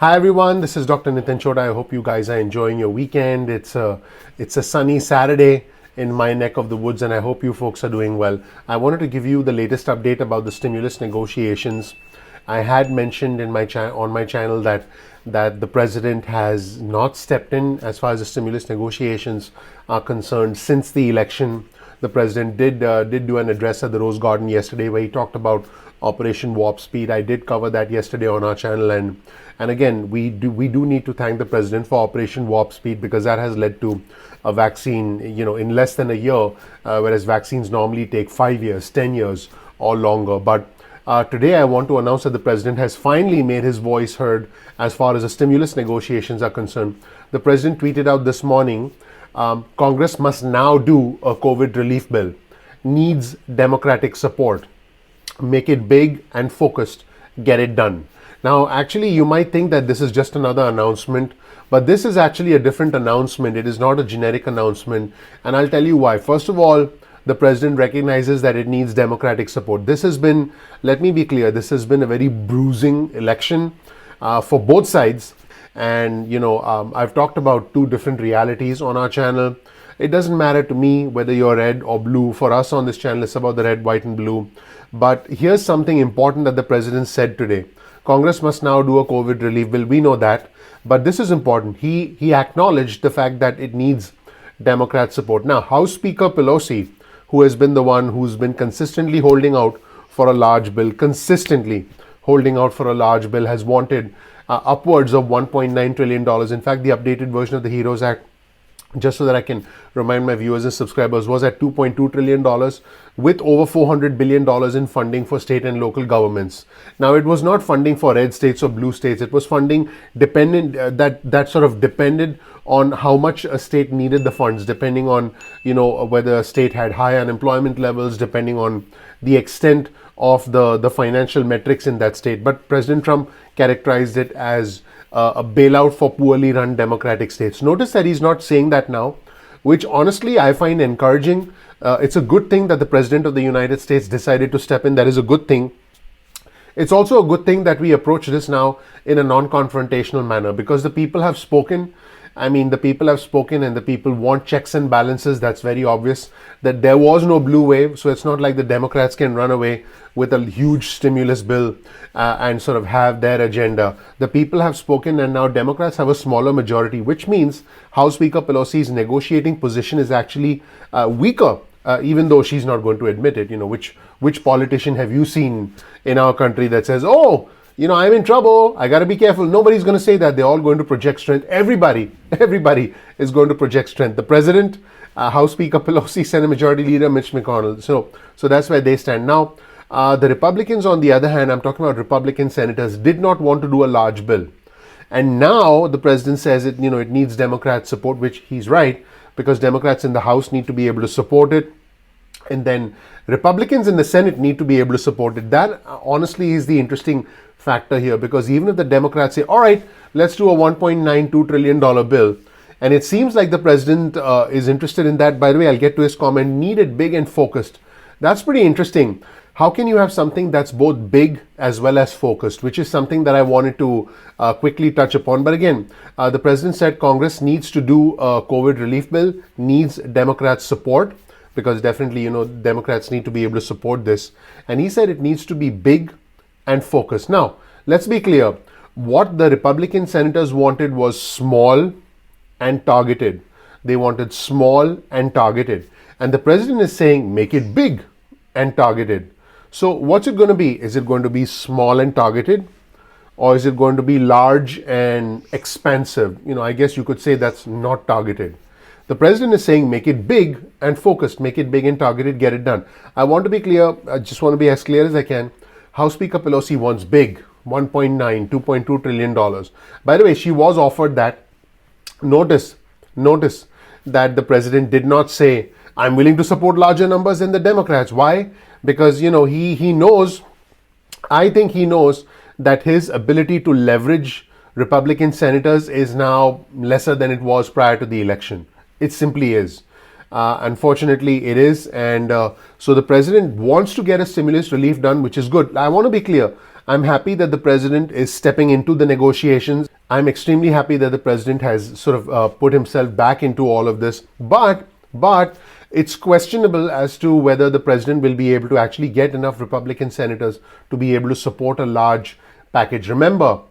Hi everyone, this is Dr. Chhoda. I hope you guys are enjoying your weekend. It's a sunny Saturday in my neck of the woods, and I hope you folks are doing well. I wanted to give you the latest update about the stimulus negotiations. I had mentioned in on my channel that the president has not stepped in as far as the stimulus negotiations are concerned since the election. The president did do an address at the Rose Garden yesterday where he talked about Operation Warp Speed. I did cover that yesterday on our channel, and again we do need to thank the president for Operation Warp Speed, because that has led to a vaccine, in less than a year, whereas vaccines normally take 5 years, 10 years, or longer. But today I want to announce that the president has finally made his voice heard as far as the stimulus negotiations are concerned. The president tweeted out this morning, Congress must now do a COVID relief bill, needs Democratic support, make it big and focused, get it done. Now, actually, you might think that this is just another announcement, but this is actually a different announcement. It is not a generic announcement, and I'll tell you why. First of all, the president recognizes that it needs Democratic support. This has been, let me be clear, this has been a very bruising election for both sides. And, I've talked about two different realities on our channel. It doesn't matter to me whether you're red or blue. For us on this channel, it's about the red, white, and blue. But here's something important that the president said today. Congress must now do a COVID relief bill. We know that. But this is important. He acknowledged the fact that it needs Democrat support. Now, House Speaker Pelosi, who has been the one who's been consistently holding out for a large bill, has wanted upwards of $1.9 trillion. In fact, the updated version of the HEROES Act, just so that I can remind my viewers and subscribers, was at $2.2 trillion with over $400 billion in funding for state and local governments. Now, it was not funding for red states or blue states. It was funding dependent that sort of depended on how much a state needed the funds, depending on whether a state had high unemployment levels, depending on the extent of the financial metrics in that state. But President Trump characterized it as a bailout for poorly run democratic states. Notice that he's not saying that now, which honestly I find encouraging. It's a good thing that the President of the United States decided to step in. That is a good thing. It's also a good thing that we approach this now in a non-confrontational manner, because the people have spoken. The people have spoken, and the people want checks and balances. That's very obvious that there was no blue wave. So it's not like the Democrats can run away with a huge stimulus bill and sort of have their agenda. The people have spoken, and now Democrats have a smaller majority, which means House Speaker Pelosi's negotiating position is actually weaker, even though she's not going to admit it. Which politician have you seen in our country that says, oh, I'm in trouble, I got to be careful? Nobody's going to say that. They're all going to project strength. Everybody is going to project strength. The president, House Speaker Pelosi, Senate Majority Leader Mitch McConnell. So that's where they stand. Now, the Republicans, on the other hand, I'm talking about Republican senators, did not want to do a large bill. And now the president says it needs Democrat support, which he's right, because Democrats in the House need to be able to support it. And then Republicans in the Senate need to be able to support it. That honestly is the interesting factor here, because even if the Democrats say, all right, let's do a $1.92 trillion bill, and it seems like the president is interested in that. By the way, I'll get to his comment, needed big and focused. That's pretty interesting. How can you have something that's both big as well as focused, which is something that I wanted to quickly touch upon. But again, the president said Congress needs to do a COVID relief bill, needs Democrats' support, because definitely, Democrats need to be able to support this. And he said it needs to be big and focused. Now, let's be clear. What the Republican senators wanted was small and targeted. They wanted small and targeted. And the president is saying, make it big and targeted. So what's it going to be? Is it going to be small and targeted? Or is it going to be large and expansive? I guess you could say that's not targeted. The president is saying, make it big and focused, make it big and targeted, get it done. I want to be clear. I just want to be as clear as I can. House Speaker Pelosi wants big, $1.9, $2.2 trillion. By the way, she was offered that. Notice that the president did not say, I'm willing to support larger numbers than the Democrats. Why? Because, he knows, I think he knows that his ability to leverage Republican senators is now lesser than it was prior to the election. It simply is. Unfortunately, it is. And so the president wants to get a stimulus relief done, which is good. I want to be clear. I'm happy that the president is stepping into the negotiations. I'm extremely happy that the president has sort of put himself back into all of this. But it's questionable as to whether the president will be able to actually get enough Republican senators to be able to support a large package. Remember,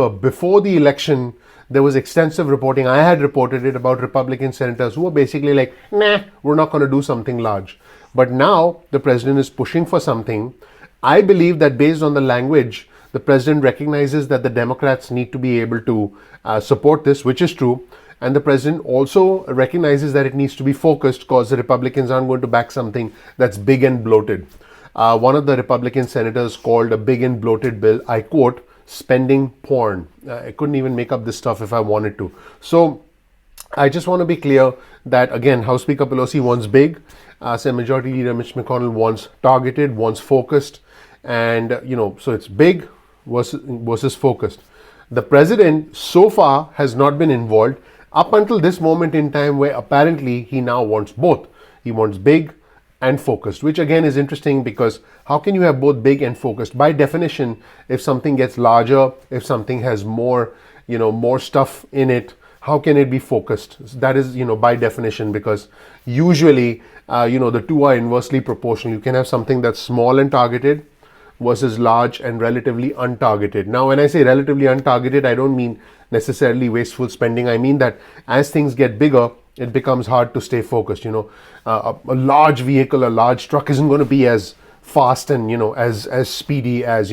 before the election, there was extensive reporting. I had reported it about Republican senators who were basically like, nah, we're not going to do something large. But now the president is pushing for something. I believe that based on the language, the president recognizes that the Democrats need to be able to support this, which is true. And the president also recognizes that it needs to be focused because the Republicans aren't going to back something that's big and bloated. One of the Republican senators called a big and bloated bill, I quote, spending porn. I couldn't even make up this stuff if I wanted to. So I just want to be clear that, again, House Speaker Pelosi wants big. Senate Majority Leader Mitch McConnell wants targeted, wants focused. And, so it's big versus focused. The president so far has not been involved up until this moment in time where apparently he now wants both. He wants big and focused, which again is interesting because how can you have both big and focused? By definition, if something gets larger, if something has more, more stuff in it, how can it be focused? That is, by definition, because usually, the two are inversely proportional. You can have something that's small and targeted versus large and relatively untargeted. Now, when I say relatively untargeted, I don't mean necessarily wasteful spending. I mean that as things get bigger, it becomes hard to stay focused. A large vehicle, a large truck isn't going to be as fast and as speedy as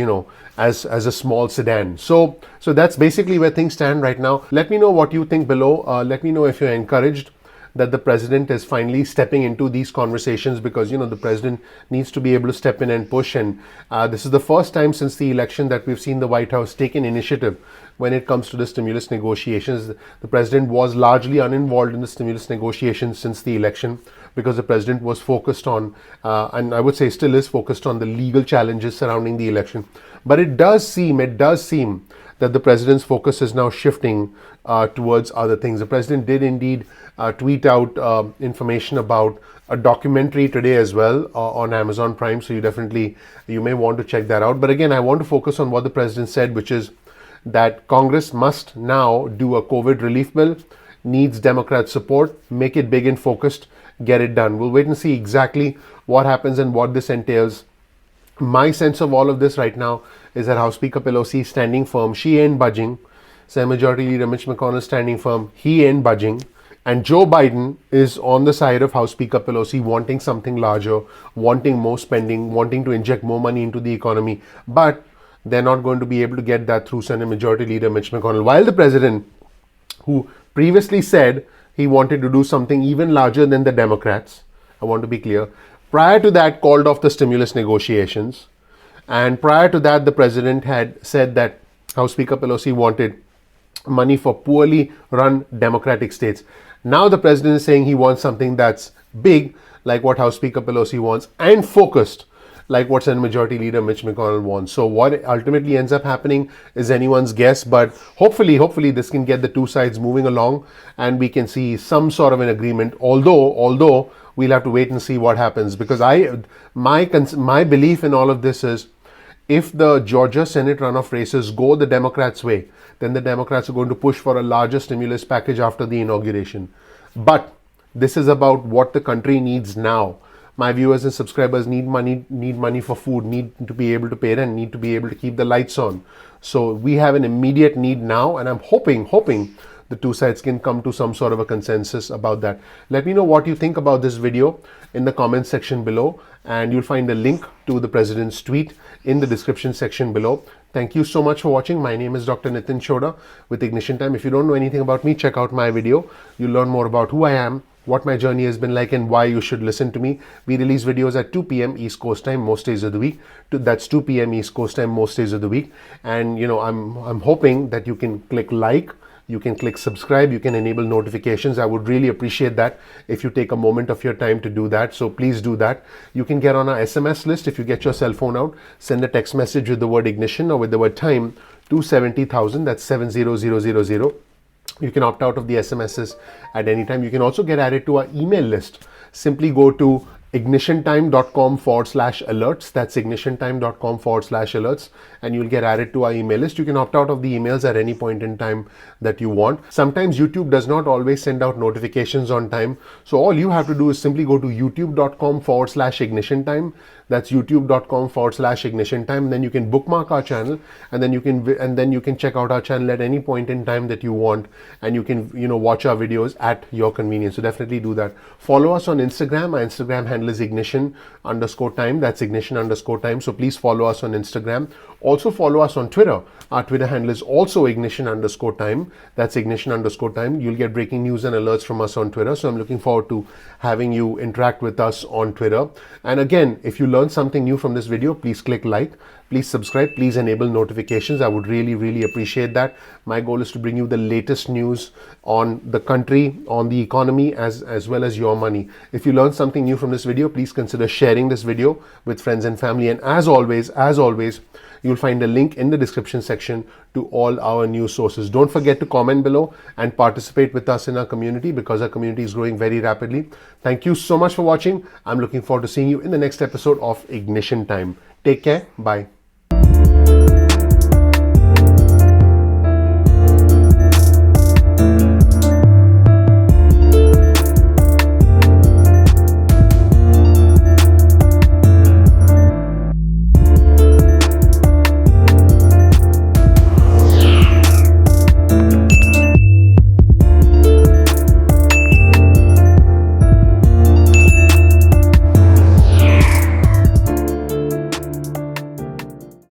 as a small sedan. So that's basically where things stand right now. Let me know what you think below. Let me know if you're encouraged that the president is finally stepping into these conversations, because the president needs to be able to step in and push. And this is the first time since the election that we've seen the White House take an initiative when it comes to the stimulus negotiations. The president was largely uninvolved in the stimulus negotiations since the election because the president was focused on, and I would say still is focused on, the legal challenges surrounding the election. But it does seem that the president's focus is now shifting towards other things. The president did indeed tweet out information about a documentary today as well on Amazon Prime, so you may want to check that out. But again, I want to focus on what the president said, which is that Congress must now do a COVID relief bill, needs Democrat support, make it big and focused, get it done. We'll wait and see exactly what happens and what this entails. My sense of all of this right now is that House Speaker Pelosi is standing firm. She ain't budging. Senate Majority Leader Mitch McConnell is standing firm. He ain't budging. And Joe Biden is on the side of House Speaker Pelosi, wanting something larger, wanting more spending, wanting to inject more money into the economy. But they're not going to be able to get that through Senate Majority Leader Mitch McConnell. While the president, who previously said he wanted to do something even larger than the Democrats, I want to be clear, prior to that called off the stimulus negotiations. And prior to that, the president had said that House Speaker Pelosi wanted money for poorly run Democratic states. Now the president is saying he wants something that's big, like what House Speaker Pelosi wants, and focused, like what Senate Majority Leader Mitch McConnell wants. So what ultimately ends up happening is anyone's guess, but hopefully this can get the two sides moving along and we can see some sort of an agreement, although we'll have to wait and see what happens, because my belief in all of this is, if the Georgia Senate runoff races go the Democrats' way, then the Democrats are going to push for a larger stimulus package after the inauguration. But this is about what the country needs now. My viewers and subscribers need money for food, need to be able to pay rent, need to be able to keep the lights on. So we have an immediate need now, and I'm hoping the two sides can come to some sort of a consensus about that. Let me know what you think about this video in the comment section below, and you'll find a link to the president's tweet in the description section below. Thank you so much for watching. My name is Dr. Nitin Chhoda with Ignition Time. If you don't know anything about me, check out my video. You'll learn more about who I am, what my journey has been like, and why you should listen to me. We release videos at 2 p.m. East Coast time most days of the week. That's 2 p.m. East Coast time most days of the week. And I'm hoping that you can click like, you can click subscribe, you can enable notifications. I would really appreciate that if you take a moment of your time to do that. So please do that. You can get on our SMS list. If you get your cell phone out, send a text message with the word ignition or with the word time to 70,000. That's 70000. You can opt out of the SMSs at any time. You can also get added to our email list. Simply go to ignitiontime.com/alerts. That's ignitiontime.com/alerts, and you'll get added to our email list. You can opt out of the emails at any point in time that you want. Sometimes YouTube does not always send out notifications on time, so all you have to do is simply go to youtube.com/ignitiontime. That's youtube.com/ignitiontime. Then you can bookmark our channel, and then you can check out our channel at any point in time that you want, and you can watch our videos at your convenience. So definitely do that. Follow us on Instagram. Our Instagram handle is ignition_time. That's ignition_time. So please follow us on Instagram. Also follow us on Twitter. Our Twitter handle is also ignition_time. That's ignition_time. You'll get breaking news and alerts from us on Twitter. So I'm looking forward to having you interact with us on Twitter. And again, if you learned something new from this video, please click like, please subscribe, please enable notifications. I would really appreciate that. My goal is to bring you the latest news on the country, on the economy, as well as your money. If you learned something new from this video, please consider sharing this video with friends and family. And as always, you'll find a link in the description section to all our news sources. Don't forget to comment below and participate with us in our community, because our community is growing very rapidly. Thank you so much for watching. I'm looking forward to seeing you in the next episode of Ignition Time. Take care. Bye.